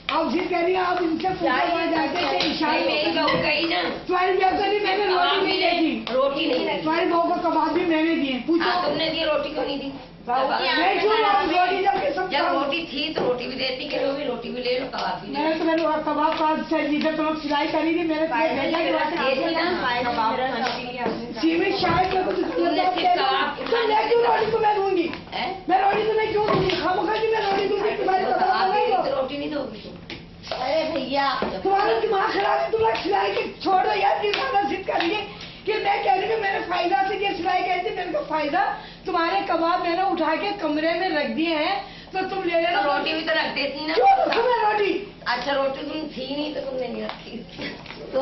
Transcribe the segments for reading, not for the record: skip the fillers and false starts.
अब जिद कह रही है आप इनसे पूछा जाके इशारे मेरी बहू गई ना तुम्हारी बेवकूफी मैंने रोटी नहीं दी थी, रोटी नहीं तुम्हारी बहू को कबाब भी मैंने दिए। पूछो तुमने दी, रोटी क्यों नहीं दी? जब रोटी थी तो रोटी भी देती कि भी रोटी भी ले लो, कबाब भी। मैंने तुम्हें कबाब का जिधर तुम सिलाई करी थी मैंने तुम्हें भेजा सीमित शायद रोटी तुम्हें दूंगी, मैं रोटी तुम्हें क्यों दूंगी? खामोखा की मैं रोटी दूंगी, तुम्हारी रोटी नहीं दोगी। अरे भैया तुम्हारा दिमाग खराब है, तुम्हारा सिलाई के छोड़ो यार, दिमाग जिद करिए कि मैं कह रही हूँ मेरे फायदा से ये सिलाई कहती मेरे को फायदा। तुम्हारे कबाब मैंने उठा के कमरे में रख दिए हैं तो तुम ले लेना। रोटी भी तो रख देती ना। क्यों तुम्हें रोटी? अच्छा रोटी तुम थी नहीं तो तुमने नहीं रखी। तो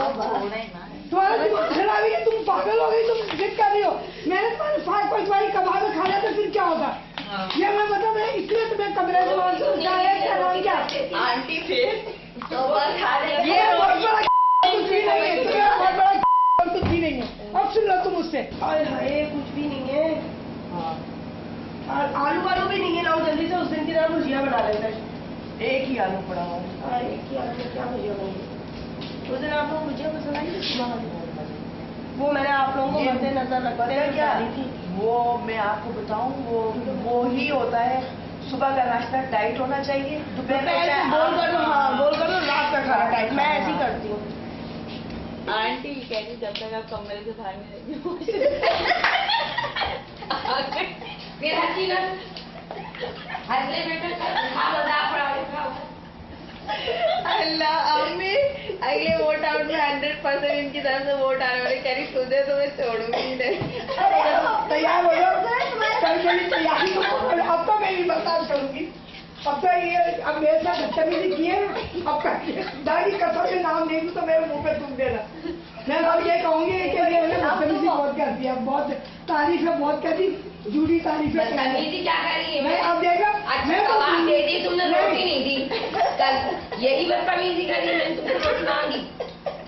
तुम्हारा दिमाग खराब है, तुम पागल हो गई, तुम जिद कर रही हो। मैंने तुम्हारी कबाब में खाना तो फिर क्या होगा? ये मैं बता, मैं इसलिए तुम्हें कमरे में क्या आंटी फिर तो ये बहुत बड़ा कुछ भी नहीं है, तुम्हें बहुत बड़ा कुछ भी नहीं है। अब सुन लो तुम उससे, हाय हाय कुछ भी नहीं है। आलू वालू भी नहीं है, लाओ जल्दी से उस दिन की तरह भुजिया बना लेते हैं। एक ही आलू पड़ा हुआ है। एक ही आलू में क्या भुजिया बनेगी? उस दिन आप लोग भुजिया पसंद आई थी, वो मैंने आप लोगों को मद्देनजर रखते हुए क्या थी वो मैं आपको बताऊं, वो ही होता है। सुबह का नाश्ता टाइट होना चाहिए, दोपहर बोल करो, हाँ बोल करो, रात का खाना टाइट। मैं ऐसी करती हूँ। आंटी कहती जब तक आप कमरे से बाहर नहीं रहेंगे फिर हंसी ना हंसले बेटा खाओ। अल्लाह अम्मी अगले वोट आउट में 100% इनकी तरफ से वोट आने वाले, कह रही तुझे तो मैं छोड़ूंगी नहीं। तैयार हो जाओ, कल मेरी तैयारी तो अब तो मैं नहीं बर्दाश्त करूंगी। अब तो ये अब मेरे साथ बदतमीजी की है, अब दादी कसम से नाम नहीं दूं तो मेरे मुंह पे तुम देना। मैं अब ये कहूंगी कि ये बदतमीजी बहुत करती है, बहुत तारीफें बहुत करती, झूठी तारीफें। बदतमीजी क्या कर रही है? मैं अब देखा अच्छा कबाब दे दी तुमने, रोटी नहीं दी। कल यही बदतमीजी करी मैंने, तुमने रोटी मांगी,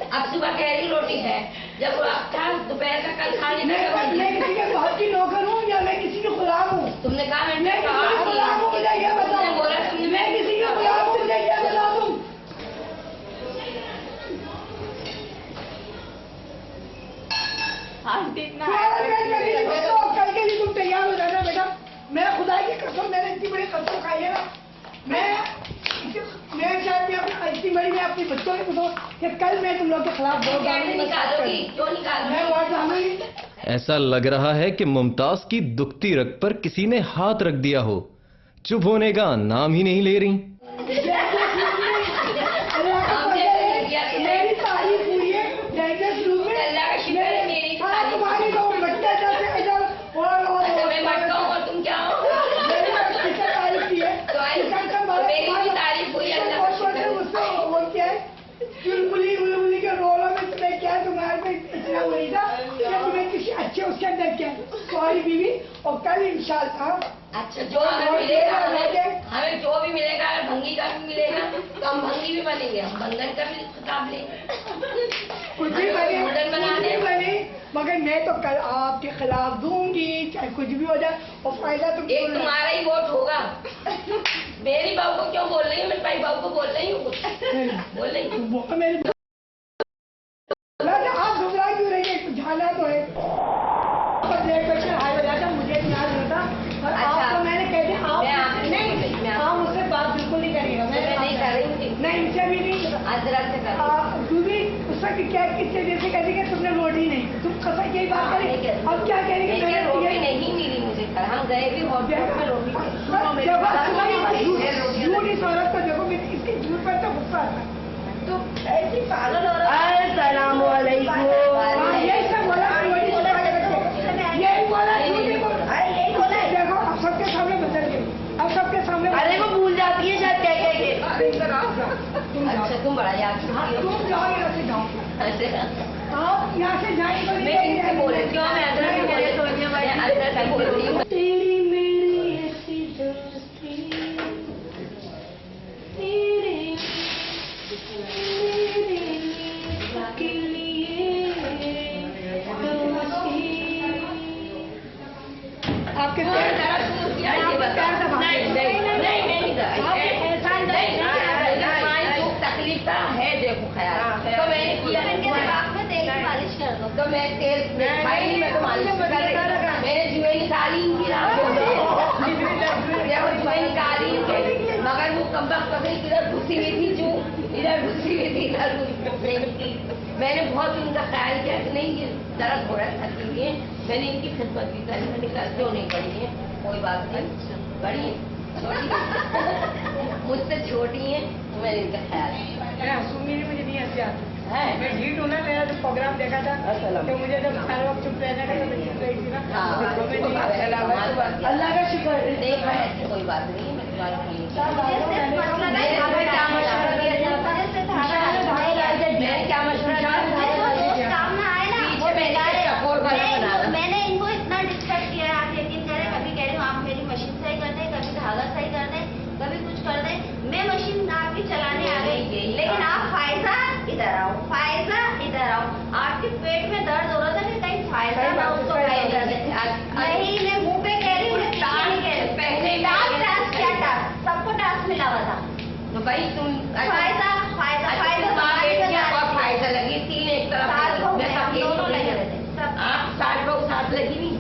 अब सुबह कह रही रोटी है, जब था दोपहर का कल खाने का। मैं किसी के बाप की नौकर हूँ या मैं किसी के गुलाम हूँ? तुमने कहा मैं गुलाम हूँ, मुझे ये बताओ। मैं किसी के गुलाम हूँ, मुझे ये बता दूँ। आंटी इतना कल के लिए तुम तैयार हो जाना बेटा। मेरा खुदा की कसम, मैंने इतनी बड़ी कसम खाई है ना, मैं चाहती हूँ इतनी बड़ी, मैं अपनी बच्चों को बताऊँ कि कल मैं तुम लोग के खिलाफ वोट डालूंगी। ऐसा लग रहा है कि मुमताज की दुखती रग पर किसी ने हाथ रख दिया हो, चुप होने का नाम ही नहीं ले रही। मेरी तारीफ हुई है तुम्हारी तो बच्चा जैसे और तुम क्या हो? तारीफ की है, तारीफ हुई चुलबुली उलबुली के रोलों में तुम्हें क्या, तुम्हारे पे इतना हुई था कि तुम्हें किसी अच्छे उसके अंदर क्या तुम्हारी बीवी। और कल इंशाल्लाह अच्छा जो हमें मिलेगा, हमें जो भी मिलेगा, भंगी का भी मिलेगा तो हम भंगी भी बनेंगे, हम बंधन का भी खिताब लेंगे, कुछ भी बने, मगर मैं तो कल आपके खिलाफ दूंगी चाहे कुछ भी हो जाए। और फायदा तो एक तुम्हारा ही वोट होगा। मेरी बहू को क्यों बोल रही हूँ? मेरी भाई बहू को बोल रही हूँ, बोल रही हूँ। आप घबरा क्यों रही है? झाला तो है मुझे याद नहीं था। और आपको मैंने कह दिया आप मुझसे बात बिल्कुल नहीं करिएगा। मैं नहीं कर रही हूँ, नहीं इनसे भी नहीं, अजरक से कर दूसरी उसका क्या किससे जैसे कह दी कि तुमने रोटी नहीं, तुम कसम यही बात करें। अब क्या कहेंगे? रोटी नहीं मिली मुझे कल, हम गए भी होटल में रोटी झूठी शौहरत को देखो, इसके झूठ पर तो गुस्सा आता है। तो ऐसी पागल हो रहा है। अस्सलाम वालेकुम। यही सब बोला, यही बोला, देखो अब सबके सामने बदल गई, अब सबके सामने। अरे वो भूल जाती है शायद कह के। अच्छा तुम बड़ा याद तुम जाओ यहाँ से, जाओ आप यहाँ से जाएंगे। मैं इनसे बोल रही हूँ, मैं अदरक बोल रही हूँ। तेरी मेरी ऐसी दोस्ती, आपके हमेशा है देखो ख्याल। तो मैंने किया में तेल की मालिश कर दो। तो मैं तेल खाई नहीं, मैं तो मालिश कर रही। मैंने जुए निकाली इनकी रात जुए निकाली मगर वो कमबख्त कभी इधर घुसी हुई थी, जो इधर घुसी हुई थी इधर घुसी। मैंने बहुत उनका ख्याल किया कि नहीं ये दर्द हो रहा है थकी हुई है, मैंने इनकी खिदमत भी करी। मैंने कहा क्यों नहीं बड़ी है, कोई बात नहीं, बड़ी है मुझसे छोटी है, मैंने इनका ख्याल किया। मेरी मुझे नहीं हंसी आती है। मैं ढीठ हूँ ना, मेरा जो प्रोग्राम देखा था तो मुझे जब सारा वक्त चुप रहने का तो मैं चुप रही थी ना। अल्लाह का शुक्र है। देखा ऐसी कोई बात नहीं है, मैं तुम्हारा क्या मशवरा मैंने इनको इतना डिस्टर्ब किया है, आप यकीन करें, कभी कह रही हूँ आप मेरी मशीन सही कर दें, कभी धागा सही कर दें, कभी कुछ कर दें, मैं मशीन आपकी चलाने आ गई, लेकिन आप फायदा इधर आओ, फायदा इधर आओ। आपके पेट में दर्द हो रहा था कि कहीं फायदा ना उसको नहीं, मैं मुंह पे कह रही हूँ, पहले टास्क क्या टास्क, सबको टास्क मिला हुआ था। तो भाई तुम फायदा फायदा फायदा और फायदा लगी तीन एक तरफ आप 60 लोग साथ लगी नहीं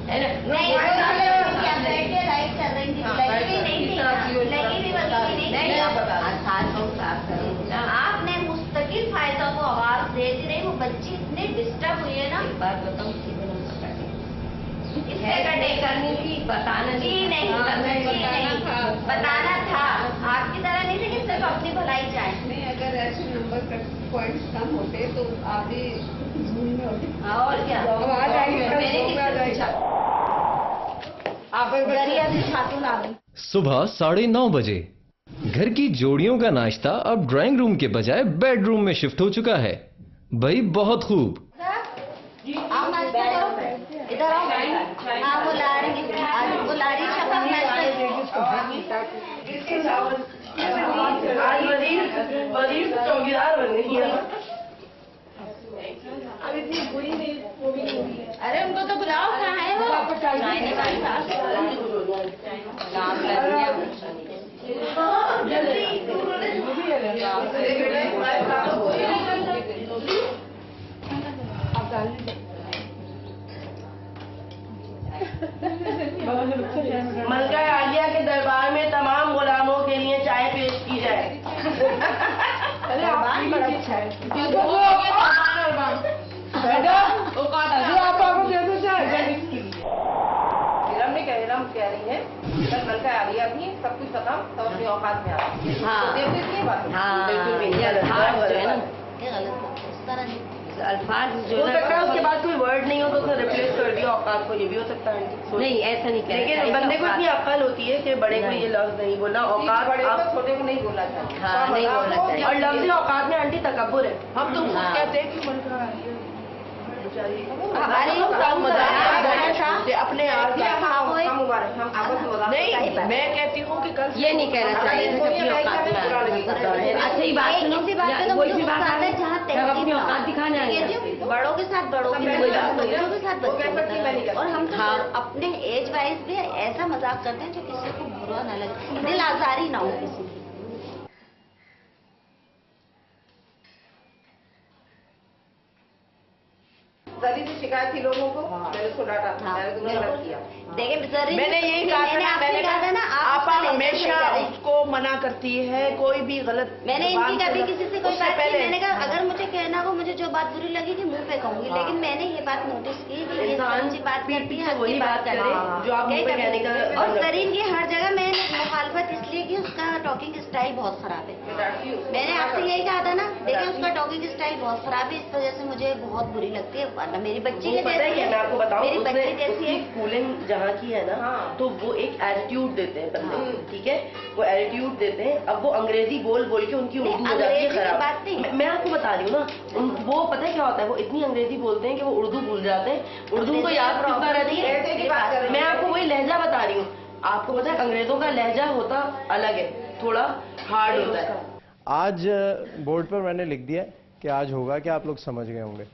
है ना। नहीं राइट कर रही थी, लगी भी नहीं, आपने मुस्तकिल फायदा को आवाज देती रही, वो बच्ची इतनी डिस्टर्ब हुई है ना। एक बात बताऊँ, इससे कटे करनी थी, बताना जी नहीं, बताना था, आपकी तरह नहीं थी कि सिर्फ अपनी भलाई चाहे। नहीं, अगर ऐसे नंबर पॉइंट्स कम होते तो आप भी और क्या मैंने दरिया से छातू ला दी। सुबह 9:30 बजे घर की जोड़ियों का नाश्ता अब ड्राइंग रूम के बजाय बेडरूम में शिफ्ट हो चुका है। भाई बहुत खूब। आओ नाश्ता करो, इधर आओ। हाँ बुला रही, आज बुला रही शपथ नाश्ता। आज वजीर चौकीदार बन गई है। अब इतनी बुरी नहीं, वो भी नहीं हुई है। अरे उनको तो बुलाओ, कहाँ है वो? मलका आलिया के दरबार में तमाम गुलामों के लिए चाय पेश की जाए। अरे आप बड़ा अच्छा है। हिरम कह रही है जब मलका आलिया थी सब कुछ खत्म, तो अपनी औकात में आ गई। हाँ बिल्कुल भी नहीं। अल्फाज जो हो सकता है उसके बाद कोई वर्ड नहीं हो तो उसने रिप्लेस कर दिया औकात को, ये भी हो सकता है। नहीं ऐसा नहीं, लेकिन बंदे को इतनी अक्ल होती है कि बड़े को ये लफ्ज नहीं बोलना, औकात आप छोटे को नहीं बोलना चाहिए। हाँ नहीं बोलना चाहिए। और लफ्ज औकात में आंटी तकब्बुर है। हम तुमको कहते हैं कि अपने आप नहीं, मैं कहती हूँ कि कल ये नहीं कहना चाहिए। अच्छा ये बात सुनो, वही सी बात है जब अपनी औकात दिखाने आए बड़ों के साथ बच्चों के साथ बच्चों। और हम तो अपने एज वाइज भी ऐसा मजाक करते हैं जो किसी को बुरा ना लगे, दिल आजारी ना हो किसी की। जरी से शिकायत थी लोगों को, मैंने उसको डांटा, मैंने तुम्हें गलत किया। देखिए मैंने यही कहा था ना, आप हमेशा उसको मना करती है कोई भी गलत। मैंने इनकी कभी किसी से कोई बात नहीं, मैंने कहा अगर मुझे कहना हो, मुझे जो बात बुरी लगेगी मुंह पे कहूंगी, लेकिन मैंने ये बात नोटिस की कि ये अच्छी बात करती है, वही बात करे जो आप मुंह पे कहने का। और करीम की हर जगह मैंने मुखालफत इसलिए की, उसका टॉकिंग स्टाइल बहुत खराब है। मैंने आपसे यही कहा था ना, देखिए उसका टॉकिंग स्टाइल बहुत खराब है, इस वजह से मुझे बहुत बुरी लगती है। वरना मेरी बच्ची के पता है क्या, मैं आपको बताऊं, मेरी बच्ची जैसी है। स्कूलिंग जहाँ की है ना, तो वो एक एटीट्यूड देते हैं बंदे, ठीक है, वो एटीट्यूड देते हैं। अब वो अंग्रेजी बोल बोल के उनकी उर्दू हो जाती है खराब। मैं आपको बता रही हूँ ना, वो पता है क्या होता है, वो इतनी अंग्रेजी बोलते हैं कि वो उर्दू भूल जाते हैं, उर्दू को याद करता रहती है। मैं आपको वही लहजा बता रही हूँ। आपको पता है अंग्रेजों का लहजा होता अलग है, थोड़ा हार्ड होता है। आज बोर्ड पर मैंने लिख दिया कि आज होगा कि आप लोग समझ गए होंगे।